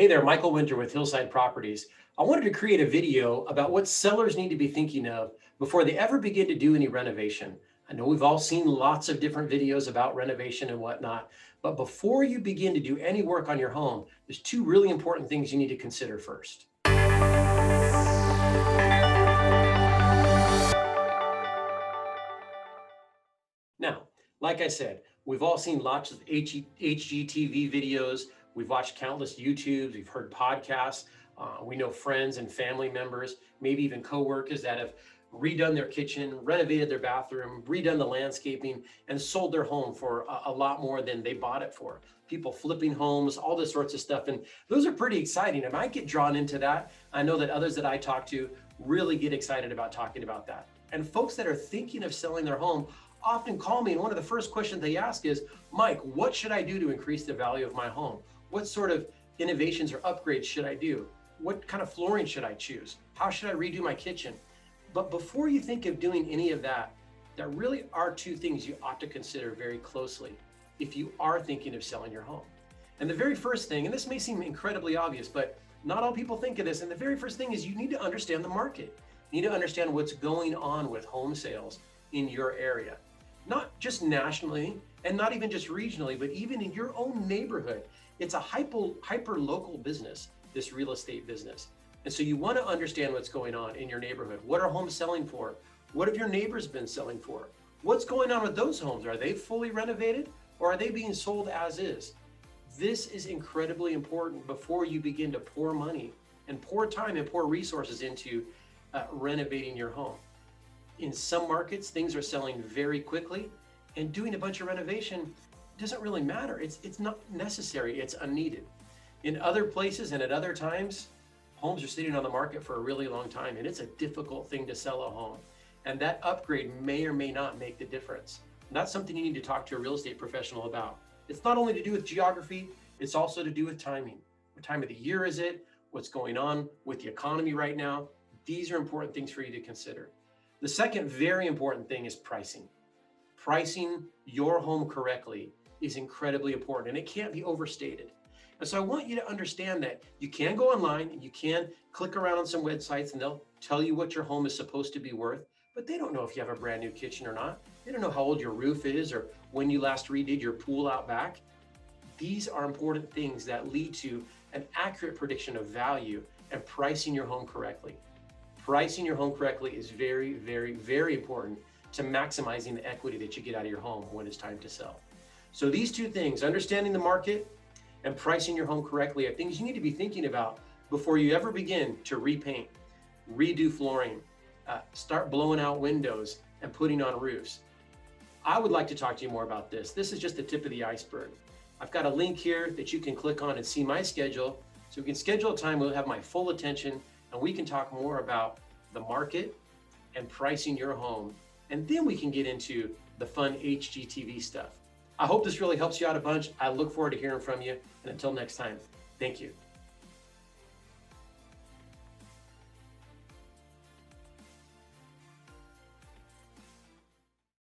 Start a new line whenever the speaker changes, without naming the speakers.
Hey there, Michael Winter with Hillside Properties. I wanted to create a video about what sellers need to be thinking of before they ever begin to do any renovation. I know we've all seen lots of different videos about renovation and whatnot, but before you begin to do any work on your home, there's two really important things you need to consider first. Now, like I said, we've all seen lots of HGTV videos. We've watched countless YouTubes. We've heard podcasts. We know friends and family members, maybe even coworkers that have redone their kitchen, renovated their bathroom, redone the landscaping, and sold their home for a lot more than they bought it for. People flipping homes, all this sorts of stuff. And those are pretty exciting. And I get drawn into that. I know that others that I talk to really get excited about talking about that. And folks that are thinking of selling their home often call me, and one of the first questions they ask is, Mike, what should I do to increase the value of my home? What sort of innovations or upgrades should I do? What kind of flooring should I choose? How should I redo my kitchen? But before you think of doing any of that, there really are two things you ought to consider very closely if you are thinking of selling your home. And the very first thing, and this may seem incredibly obvious, but not all people think of this, and the very first thing is you need to understand the market. You need to understand what's going on with home sales in your area. Not just nationally and not even just regionally, but even in your own neighborhood. It's a hyper local business, this real estate business. And so you want to understand what's going on in your neighborhood. What are homes selling for? What have your neighbors been selling for? What's going on with those homes? Are they fully renovated or are they being sold as is? This is incredibly important before you begin to pour money and pour time and pour resources into renovating your home. In some markets, things are selling very quickly, and doing a bunch of renovation doesn't really matter. It's not necessary, it's unneeded. In other places and at other times, homes are sitting on the market for a really long time, and it's a difficult thing to sell a home. And that upgrade may or may not make the difference. And that's something you need to talk to a real estate professional about. It's not only to do with geography, it's also to do with timing. What time of the year is it? What's going on with the economy right now? These are important things for you to consider. The second very important thing is pricing. Pricing your home correctly is incredibly important, and it can't be overstated. And so I want you to understand that you can go online and you can click around on some websites and they'll tell you what your home is supposed to be worth, but they don't know if you have a brand new kitchen or not. They don't know how old your roof is or when you last redid your pool out back. These are important things that lead to an accurate prediction of value and pricing your home correctly. Pricing your home correctly is very, very, very important to maximizing the equity that you get out of your home when it's time to sell. So these two things, understanding the market and pricing your home correctly, are things you need to be thinking about before you ever begin to repaint, redo flooring, start blowing out windows and putting on roofs. I would like to talk to you more about this. This is just the tip of the iceberg. I've got a link here that you can click on and see my schedule. So we can schedule a time, we'll have my full attention, and we can talk more about the market and pricing your home. And then we can get into the fun HGTV stuff. I hope this really helps you out a bunch. I look forward to hearing from you. And until next time, thank you.